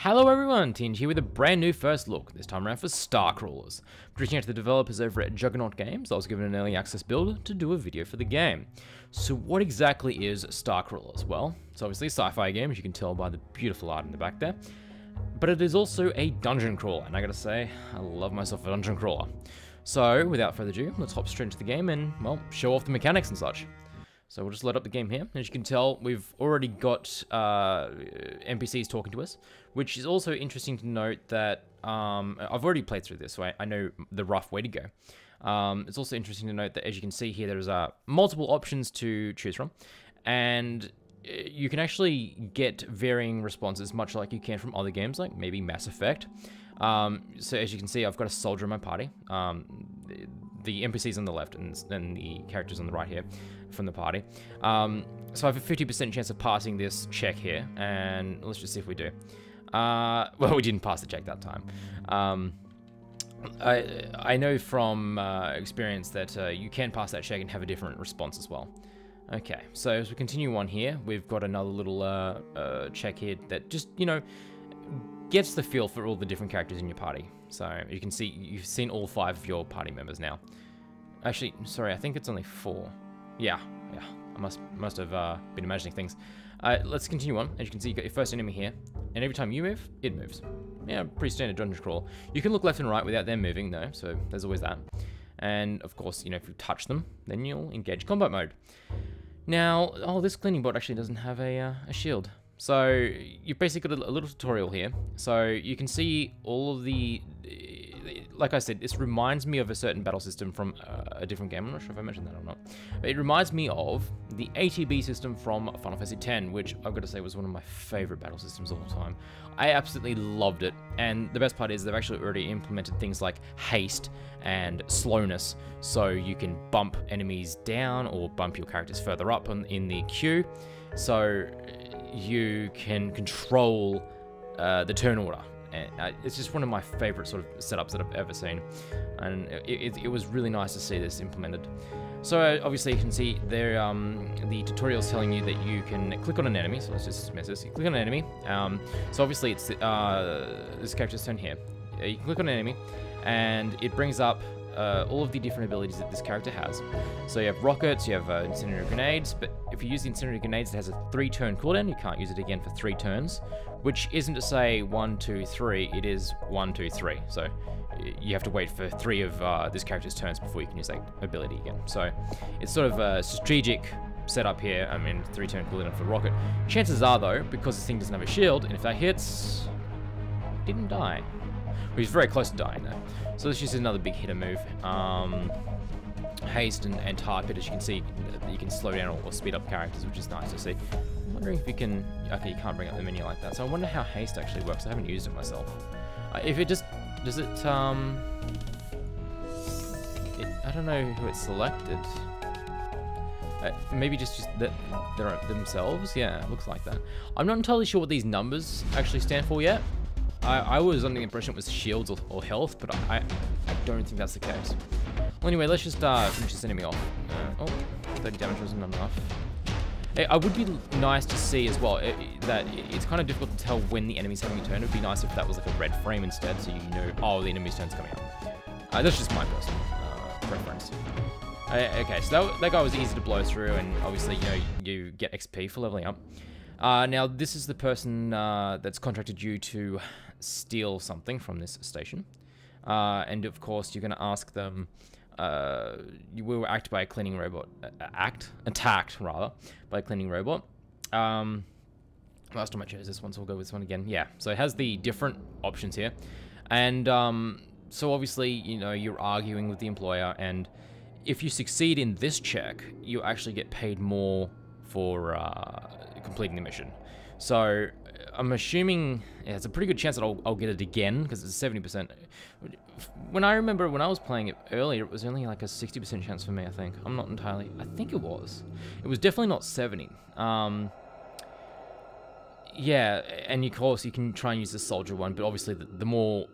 Hello everyone, Teanji here with a brand new first look, this time around for Starcrawlers. Reaching out to the developers over at Juggernaut Games, I was given an early access build to do a video for the game. So what exactly is Starcrawlers? Well, it's obviously a sci-fi game, as you can tell by the beautiful art in the back there. But it is also a dungeon crawler, and I gotta say, I love myself a dungeon crawler. So, without further ado, let's hop straight into the game and, well, show off the mechanics and such. So we'll just load up the game here. As you can tell, we've already got NPCs talking to us, which is also interesting to note that I've already played through this, so I know the rough way to go. It's also interesting to note that, as you can see here, there's multiple options to choose from, and you can actually get varying responses, much like you can from other games, like maybe Mass Effect. So as you can see, I've got a soldier in my party. The NPCs on the left and the characters on the right here from the party. So I have a 50% chance of passing this check here, and let's just see if we do. Well, we didn't pass the check that time. I know from experience that you can pass that check and have a different response as well. Okay, so as we continue on here, we've got another little check here that just, you know, gets the feel for all the different characters in your party. So you can see, you've seen all 5 of your party members now. Actually, sorry, I think it's only 4. Yeah, I must have been imagining things. Let's continue on. As you can see, you got your first enemy here, and every time you move, it moves. Yeah, pretty standard dungeon crawl. You can look left and right without them moving though, so there's always that. And of course, you know, if you touch them, then you'll engage combat mode. Now, this cleaning bot actually doesn't have a shield. So you've basically got a little tutorial here. So you can see all of the, like I said, this reminds me of a certain battle system from a different game. I'm not sure if I mentioned that or not. But it reminds me of the ATB system from Final Fantasy X, which I've got to say was one of my favorite battle systems of all time. I absolutely loved it. And the best part is they've actually already implemented things like haste and slowness, so you can bump enemies down or bump your characters further up in the queue. So you can control the turn order. And it's just one of my favorite sort of setups that I've ever seen, and it was really nice to see this implemented. So obviously you can see there, the tutorial is telling you that you can click on an enemy. So let's just dismiss this. You click on an enemy. So obviously it's this character's turn here. You can click on an enemy, and it brings up all of the different abilities that this character has. So you have rockets, you have incendiary grenades, but if you use the incendiary grenades, it has a 3-turn cooldown. You can't use it again for 3 turns, which isn't to say 1, 2, 3, it is 1, 2, 3. So you have to wait for 3 of this character's turns before you can use that ability again. So it's sort of a strategic setup here. I mean, 3-turn cooldown for rocket. Chances are though, because this thing doesn't have a shield, and if that hits, it didn't die. Well, he's very close to dying though. So this is just another big hitter move. Haste and tar pit, as you can see, you can slow down or speed up characters, which is nice to see. I'm wondering if you can, okay, you can't bring up the menu like that. So I wonder how haste actually works. I haven't used it myself. If it just, does it, I don't know who it's selected. Maybe just themselves? Yeah, it looks like that. I'm not entirely sure what these numbers actually stand for yet. I was under the impression it was shields or health, but I don't think that's the case. Well, anyway, let's just finish this enemy off. 30 damage wasn't enough. I would be nice to see as well that it's kind of difficult to tell when the enemy's having a turn. It would be nice if that was like a red frame instead, so you know, oh, the enemy's turn's coming up. That's just my personal preference. Okay, so that guy was easy to blow through, and obviously, you know, you get XP for leveling up. Now, this is the person that's contracted you to steal something from this station. And of course, you're going to ask them, you were attacked by a cleaning robot. Attacked, rather, by a cleaning robot. Last time I chose this one, so we'll go with this one again. Yeah, so it has the different options here. And so obviously, you know, you're arguing with the employer, and if you succeed in this check, you actually get paid more for completing the mission. So I'm assuming, yeah, it's a pretty good chance that I'll get it again, because it's 70%. When I remember when I was playing it earlier, it was only like a 60% chance for me, I think. I'm not entirely, I think it was. It was definitely not 70. Yeah, and of course you can try and use the soldier one, but obviously the more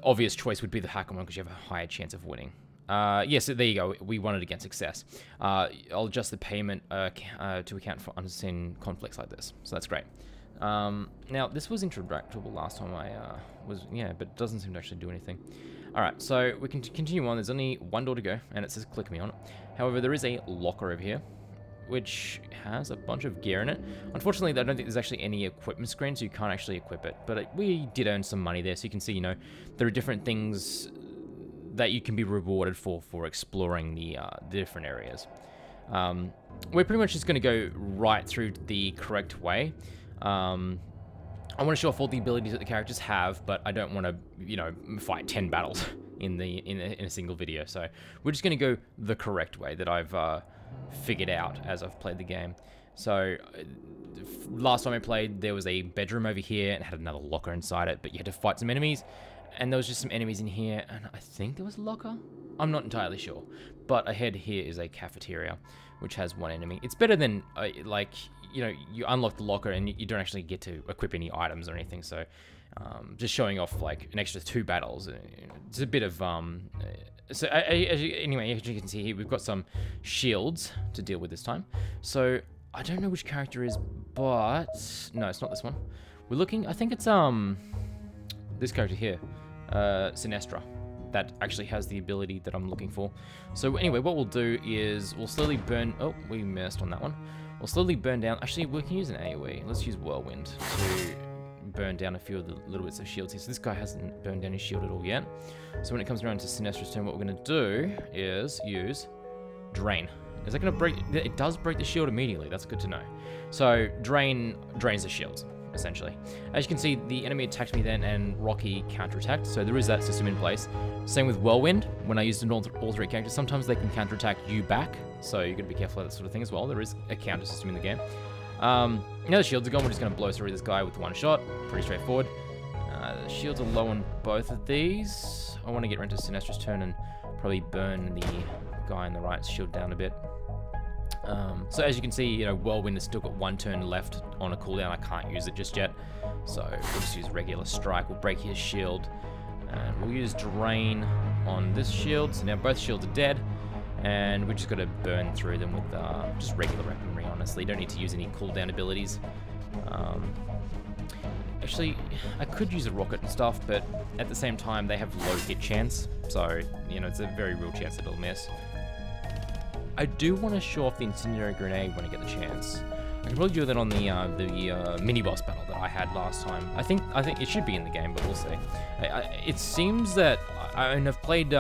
obvious choice would be the hacker one, because you have a higher chance of winning. Yes, there you go. We won it against success. I'll adjust the payment to account for unforeseen conflicts like this. So that's great. Now, this was interactable last time I yeah, but it doesn't seem to actually do anything. Alright, so we can continue on. There's only one door to go, and it says click me on it. However, there is a locker over here, which has a bunch of gear in it. Unfortunately, I don't think there's actually any equipment screen, so you can't actually equip it. But we did earn some money there, so you can see, you know, there are different things that you can be rewarded for exploring the different areas. We're pretty much just going to go right through the correct way. I want to show off all the abilities that the characters have, but I don't want to, you know, fight 10 battles in a single video. So we're just going to go the correct way that I've figured out as I've played the game. So last time I played, there was a bedroom over here and it had another locker inside it, but you had to fight some enemies, and there was just some enemies in here, and I think there was a locker. I'm not entirely sure, but ahead here is a cafeteria, which has one enemy. It's better than like, you know, you unlock the locker and you don't actually get to equip any items or anything. So just showing off like an extra 2 battles. It's a bit of anyway, as you can see here, we've got some shields to deal with this time. So I don't know which character is, but no, it's not this one. We're looking. I think it's this character here, Sinestra. That actually has the ability that I'm looking for. So anyway, what we'll do is we'll slowly burn... Oh, we missed on that one. We'll slowly burn down... Actually, we can use an AoE. Let's use Whirlwind to burn down a few of the little bits of shields here. So this guy hasn't burned down his shield at all yet. So when it comes around to Sinestra's turn, what we're going to do is use Drain. Is that going to break... It does break the shield immediately. That's good to know. So Drain drains the shields, essentially. As you can see, the enemy attacked me then, and Rocky counterattacked, so there is that system in place. Same with Whirlwind. When I used all 3 characters, sometimes they can counterattack you back, so you got to be careful of that sort of thing as well. There is a counter system in the game. Now the shields are gone, we're just going to blow through this guy with 1 shot. Pretty straightforward. The shields are low on both of these. I want to get into Sinestra's turn and probably burn the guy on the right's shield down a bit. So as you can see, you know, Whirlwind has still got 1 turn left on a cooldown. I can't use it just yet, so we'll just use regular strike. We'll break his shield, and we'll use Drain on this shield. So now both shields are dead, and we just got to burn through them with just regular weaponry. Honestly, you don't need to use any cooldown abilities. Actually, I could use a rocket and stuff, but at the same time, they have low hit chance, so you know it's a very real chance that it'll miss. I do want to show off the incendiary grenade when I get the chance. I can probably do that on the mini boss battle that I had last time. I think it should be in the game, but we'll see. It seems that I've played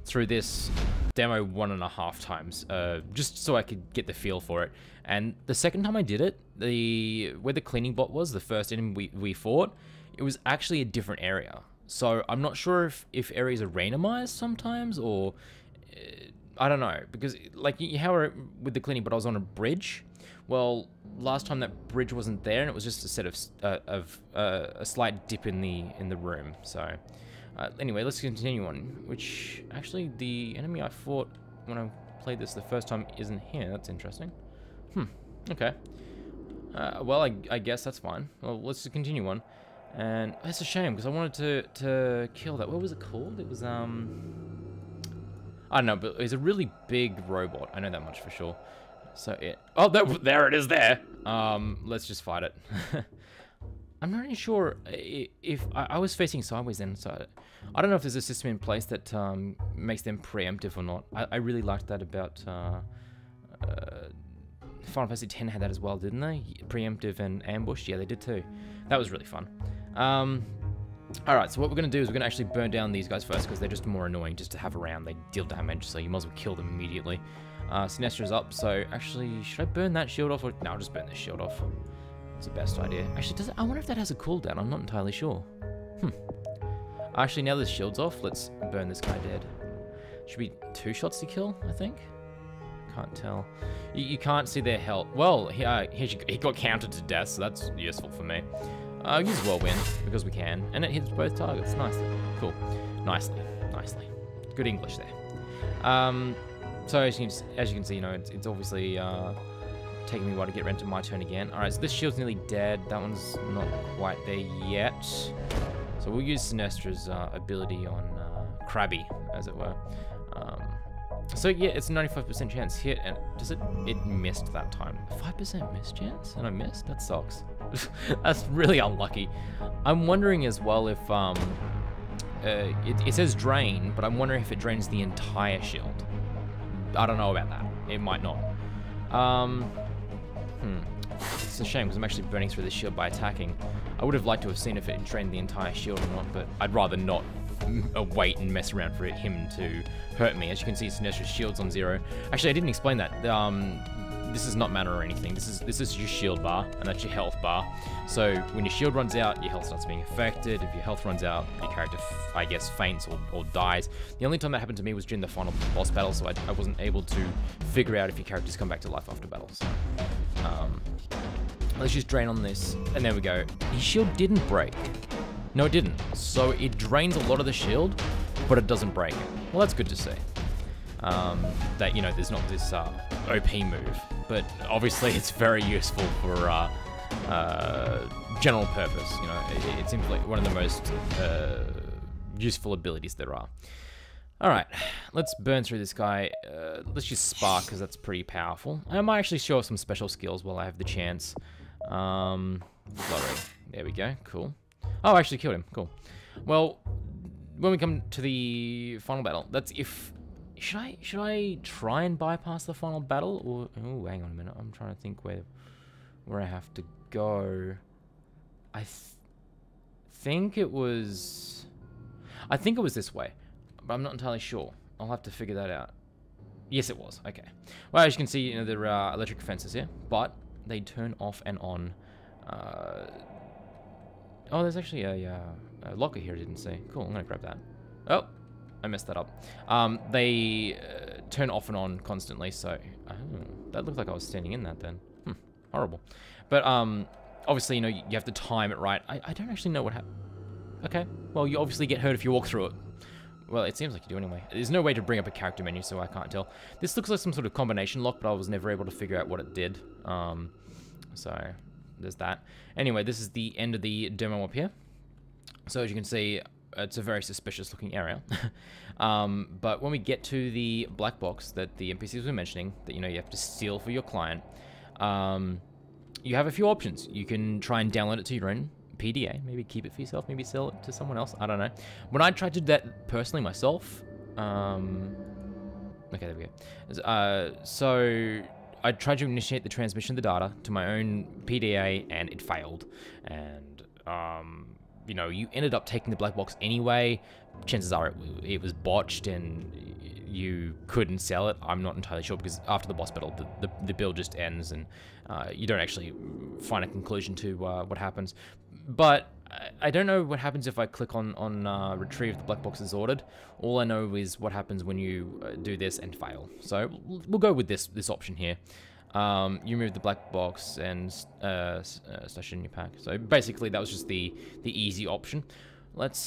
through this demo 1.5 times, just so I could get the feel for it. And the second time I did it, where the cleaning bot was, the first enemy we fought, it was actually a different area. So I'm not sure if areas are randomized sometimes, or I don't know, because like how with the cleaning, but I was on a bridge. Well, last time that bridge wasn't there, and it was just a set of a slight dip in the room. So anyway, let's continue on. Which actually, the enemy I fought when I played this the first time isn't here. That's interesting. Okay. Well, I guess that's fine. Well, let's just continue on. And it's a shame because I wanted to kill that. What was it called? It was I don't know, but it's a really big robot. I know that much for sure. So oh, there it is there. Let's just fight it. I'm not really sure if I was facing sideways then, so I don't know if there's a system in place that makes them preemptive or not. I really liked that about Final Fantasy X had that as well, didn't they? Preemptive and ambush. Yeah, they did too. That was really fun. Alright, so what we're going to do is we're going to actually burn down these guys first because they're just more annoying just to have around. They deal damage, so you might as well kill them immediately. Sinestra's up, so actually, should I burn that shield off? Or no, I'll just burn this shield off. It's the best idea. Actually, I wonder if that has a cooldown. I'm not entirely sure. Actually, now this shield's off, let's burn this guy dead. Should be 2 shots to kill, I think? Can't tell. You can't see their health. Well, he got countered to death, so that's useful for me. I'll use Whirlwind, because we can, and it hits both targets. Nicely. Cool. Nicely. Good English there. So as you can see, you know, it's obviously taking me a while to get around to my turn again. Alright, so this shield's nearly dead. That one's not quite there yet. So we'll use Sinestra's ability on Krabby, as it were. So yeah, it's a 95% chance hit, and does it missed that time. 5% miss chance, and I missed? That sucks. That's really unlucky. I'm wondering as well if, it says drain, but I'm wondering if it drains the entire shield. I don't know about that. It might not. It's a shame, because I'm actually burning through the shield by attacking. I would have liked to have seen if it drained the entire shield or not, but I'd rather not wait and mess around for him to hurt me. As you can see, Sinestra's shield's on 0. Actually, I didn't explain that. This is not mana or anything. This is your shield bar, and that's your health bar. So when your shield runs out, your health starts being affected. If your health runs out, your character, I guess, faints or dies. The only time that happened to me was during the final boss battle, so I wasn't able to figure out if your characters come back to life after battle. So, let's just drain on this, and there we go. His shield didn't break. No, it didn't. So it drains a lot of the shield, but it doesn't break it. Well, that's good to see. That, you know, there's not this OP move, but obviously it's very useful for general purpose. You know, it seems like one of the most useful abilities there are. All right, let's burn through this guy. Let's just spark, because that's pretty powerful. I might actually show off some special skills while I have the chance. Flurry. There we go. Cool. Oh, I actually killed him. Cool. Well, when we come to the final battle, that's if... Should I try and bypass the final battle? Or... Oh, hang on a minute. I'm trying to think where I have to go. I think it was this way, but I'm not entirely sure. I'll have to figure that out. Yes, it was. Okay. Well, as you can see, you know, there are electric fences here, but they turn off and on. Oh, there's actually a locker here I didn't see. Cool, I'm gonna grab that. Oh, I messed that up. They turn off and on constantly, so... Oh, that looked like I was standing in that then. Horrible. But, obviously, you know, you have to time it right. I don't actually know what happened. Okay, well, you obviously get hurt if you walk through it. Well, it seems like you do anyway. There's no way to bring up a character menu, so I can't tell. This looks like some sort of combination lock, but I was never able to figure out what it did. So... there's that. Anyway, this is the end of the demo up here. So as you can see, it's a very suspicious looking area. But when we get to the black box that the NPCs were mentioning, that, you know, you have to steal for your client, you have a few options. You can try and download it to your own PDA, maybe keep it for yourself, maybe sell it to someone else, I don't know. When I tried to do that personally myself, okay, there we go. So I tried to initiate the transmission of the data to my own PDA, and it failed. And, you know, you ended up taking the black box anyway. Chances are it was botched and you couldn't sell it. I'm not entirely sure, because after the boss battle, the build just ends, and you don't actually find a conclusion to what happens. But I don't know what happens if I click on retrieve the black box is ordered. All I know is what happens when you do this and fail. So we'll go with this option here. You remove the black box and stash it in your pack. So basically that was just the easy option.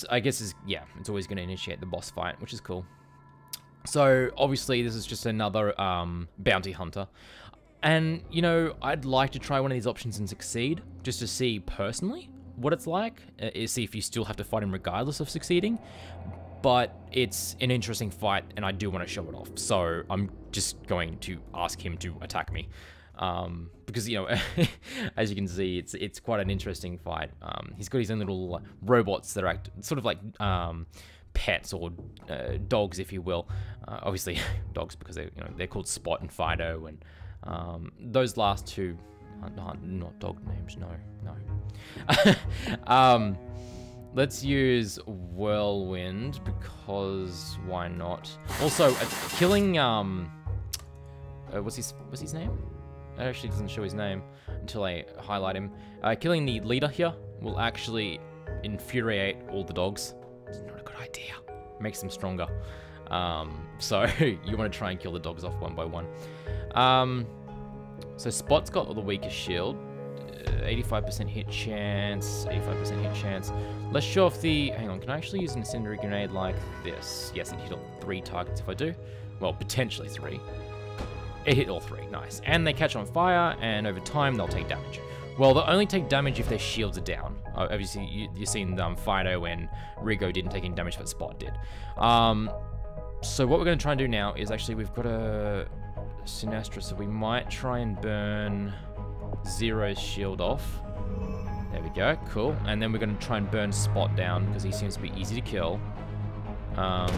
I guess yeah, it's always going to initiate the boss fight, which is cool. So obviously this is just another bounty hunter. And, you know, I'd like to try one of these options and succeed, just to see personally what it's like, see if you still have to fight him regardless of succeeding. But it's an interesting fight, and I do want to show it off. So I'm just going to ask him to attack me, because, you know, as you can see, it's quite an interesting fight. He's got his own little robots that are sort of like pets, or dogs, if you will. Obviously dogs, because they're called Spot and Fido, and those last two are not dog names. No. Let's use Whirlwind, because why not? Also, killing what's his name? It actually doesn't show his name until I highlight him. Killing the leader here will actually infuriate all the dogs. It's not a good idea. Makes them stronger. So you want to try and kill the dogs off one by one. So Spot's got the weakest shield. 85% hit chance, 85% hit chance. Let's show off the... Hang on, can I actually use an incendiary grenade like this? Yes, it hit all 3 targets if I do. Well, potentially 3. It hit all 3, nice. And they catch on fire, and over time they'll take damage. Well, they'll only take damage if their shields are down. Obviously, you've seen Fido and Rigo didn't take any damage, but Spot did. So what we're going to try and do now is actually we've got a Sinestra, so we might try and burn Zero's shield off. There we go, cool. And then we're going to try and burn Spot down because he seems to be easy to kill. Alright,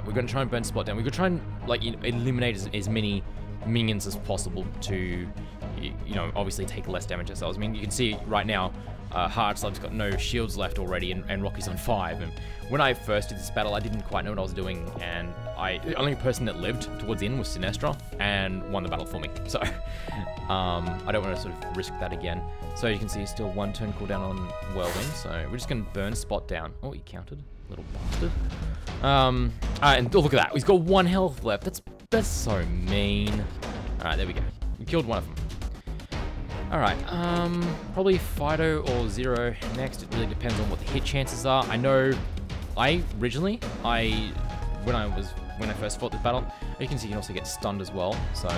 we're going to try and burn Spot down. We're going to try and like eliminate as many minions as possible to, you know, obviously take less damage ourselves. I mean, you can see right now, Hardslab's got no shields left already, and Rocky's on 5. And when I first did this battle, I didn't quite know what I was doing, and the only person that lived towards the end was Sinestra, and won the battle for me. So, I don't want to sort of risk that again. So you can see still 1 turn cooldown on Whirlwind, so we're just going to burn Spot down. Oh, he countered, little bastard. And oh, look at that, he's got 1 health left. That's so mean. Alright, there we go. We killed one of them. Alright, probably Fido or Zero next. It really depends on what the hit chances are. I know, when I first fought this battle, you can see you can also get stunned as well. So,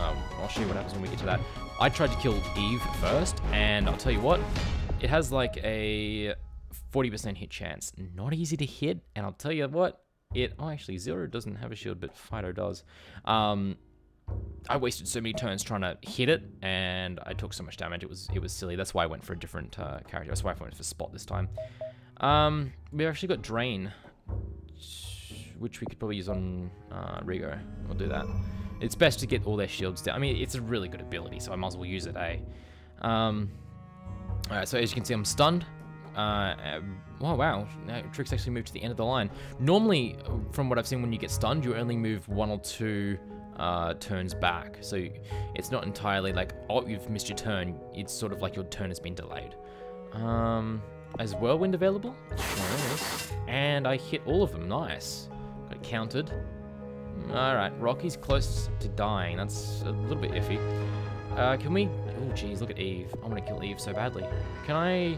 I'll show you what happens when we get to that. I tried to kill Eve first, and I'll tell you what, it has like a 40% hit chance. Not easy to hit, and I'll tell you what, oh, actually, Zero doesn't have a shield, but Fido does. I wasted so many turns trying to hit it, and I took so much damage. It was silly. That's why I went for a different character. That's why I went for Spot this time. We've actually got Drain, which we could probably use on Rigo. We'll do that. It's best to get all their shields down. I mean, it's a really good ability, so I might as well use it, eh? Alright, so as you can see, I'm stunned. Oh wow, Trix actually moved to the end of the line. Normally, from what I've seen, when you get stunned, you only move 1 or 2 turns back. So it's not entirely like, oh, you've missed your turn. It's sort of like your turn has been delayed. Is Whirlwind available? Sure is. And I hit all of them, nice. Got counted. Alright, Rocky's close to dying. That's a little bit iffy. Can we... Oh, geez, look at Eve. I want to kill Eve so badly. Can I...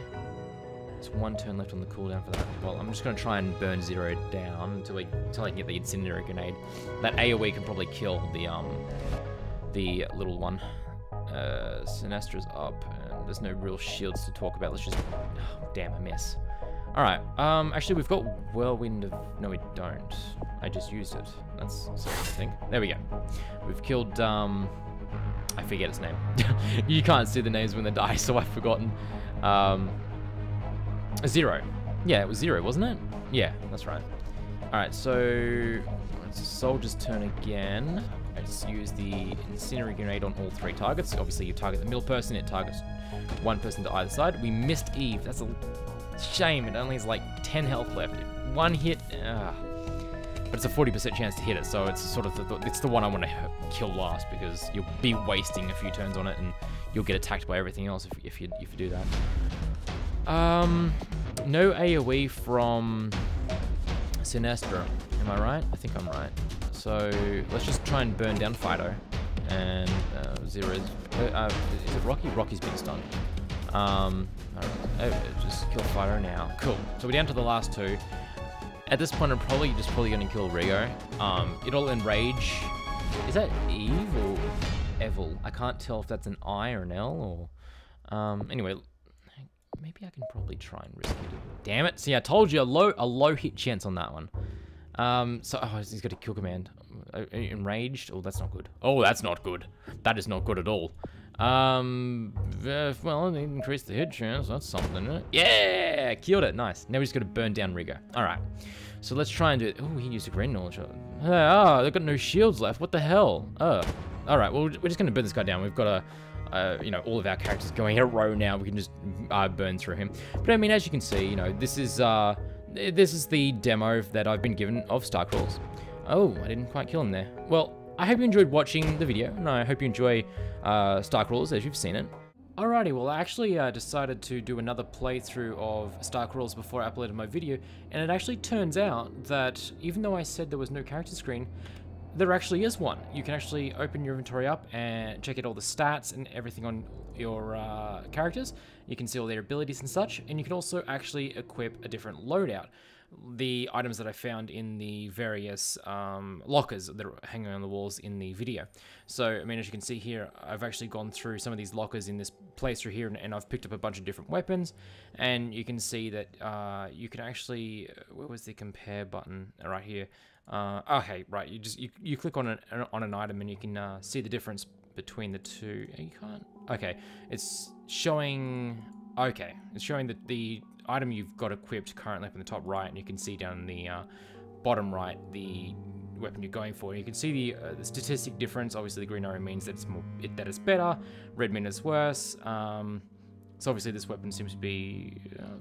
There's 1 turn left on the cooldown for that. Well, I'm just going to try and burn Zero down until I can get the Incendiary Grenade. That AoE can probably kill the little one. Sinestra's up, and there's no real shields to talk about. Let's just... Oh, damn, I miss. Alright, actually we've got Whirlwind of... No, we don't. I just used it. That's something, I think. There we go. We've killed, I forget its name. You can't see the names when they die, so I've forgotten. Zero. Yeah, it was Zero, wasn't it? Yeah, that's right. Alright, so... It's a Soldier's turn again. I just use the Incendiary Grenade on all 3 targets. Obviously, you target the middle person, it targets 1 person to either side. We missed Eve. That's a shame. It only has like 10 health left. 1 hit. But it's a 40% chance to hit it, so it's sort of it's the one I want to kill last, because you'll be wasting a few turns on it, and you'll get attacked by everything else if you do that. No AoE from Sinestra. Am I right? I think I'm right. So let's just try and burn down Fido. And Zero is it Rocky? Rocky's been stunned. Just kill Fido now. Cool. So we're down to the last 2. At this point, I'm probably going to kill Rigo. It'll enrage. Is that Eve or Evil? I can't tell if that's an I or an L or. Anyway, maybe I can probably try and risk it. Damn it! See, I told you a low hit chance on that one. He's got a kill command. Enraged. Oh, that's not good. Oh, that's not good. That is not good at all. Well, they increased the hit chance. That's something, isn't it? Yeah! Killed it. Nice. Now we just got to burn down Rigo. Alright. So let's try and do it. Oh, he used a green knowledge. Oh, they've got no shields left. What the hell? Alright, well, we're just going to burn this guy down. We've got you know, all of our characters going in a row now. We can just burn through him. But I mean, as you can see, you know, this is the demo that I've been given of Starcrawlers. Oh, I didn't quite kill him there. Well, I hope you enjoyed watching the video, and I hope you enjoy Starcrawlers as you've seen it. Alrighty, well I actually decided to do another playthrough of Starcrawlers before I uploaded my video, and it actually turns out that even though I said there was no character screen, there actually is one. You can actually open your inventory up and check out all the stats and everything on your characters. You can see all their abilities and such, and you can also actually equip a different loadout. the items that I found in the various lockers that are hanging on the walls in the video. So, I mean, as you can see here, I've actually gone through some of these lockers in this place through here, and I've picked up a bunch of different weapons, and you can see that you can actually, where was the compare button? Right here. Okay, right, you click on an item and you can see the difference between the two. You can't, okay, it's showing that the item you've got equipped currently up in the top right, and you can see down in the bottom right the weapon you're going for. You can see the statistic difference. Obviously, the green arrow means that it's better. Red means it's worse. So obviously, this weapon seems to be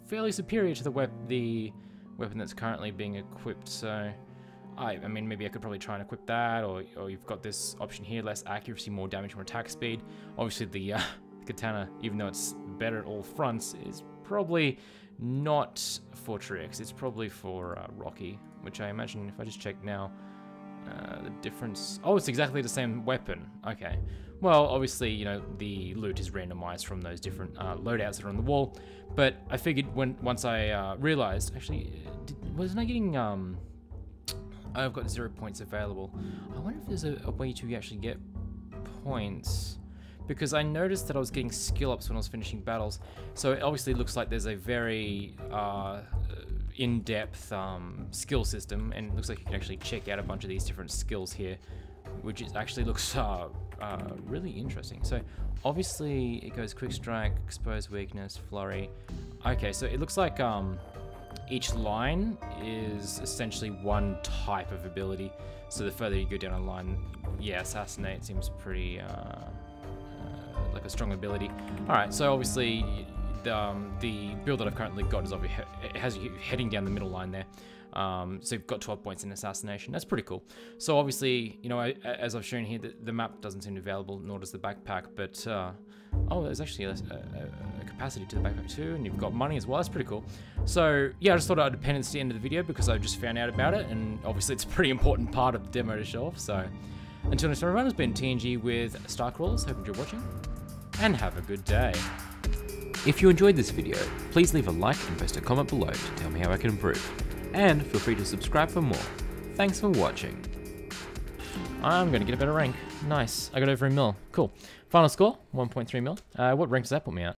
fairly superior to the weapon that's currently being equipped. So, I mean, maybe I could probably try and equip that, or you've got this option here: less accuracy, more damage, more attack speed. Obviously, the katana, even though it's better at all fronts, is probably not for Trix. It's probably for Rocky, which I imagine, if I just check now, the difference... Oh, it's exactly the same weapon. Okay. Well, obviously, you know, the loot is randomized from those different loadouts that are on the wall, but I figured once I realized... Actually, wasn't I getting... I've got 0 points available. I wonder if there's a way to actually get points, because I noticed that I was getting skill ups when I was finishing battles. So it obviously looks like there's a very in-depth skill system, and it looks like you can actually check out a bunch of these different skills here, which actually looks really interesting. So obviously it goes quick strike, exposed weakness, flurry. Okay, so it looks like each line is essentially one type of ability. So the further you go down a line, yeah, assassinate seems pretty like a strong ability. All right, so obviously the build that I've currently got is obviously it has you heading down the middle line there. So you've got 12 points in assassination. That's pretty cool. So obviously, you know, as I've shown here, the map doesn't seem available, nor does the backpack. But oh, there's actually a capacity to the backpack too, and you've got money as well. That's pretty cool. So yeah, I just thought I'd append it to the end of the video because I just found out about it, and obviously it's a pretty important part of the demo to show off. So until next time, everyone, it's been Teanji with Starcrawlers. Hope you enjoyed watching, and have a good day. If you enjoyed this video, please leave a like and post a comment below to tell me how I can improve. And feel free to subscribe for more. Thanks for watching. I'm gonna get a better rank. Nice. I got over a mil. Cool. Final score, 1.3 mil. What rank does that put me at?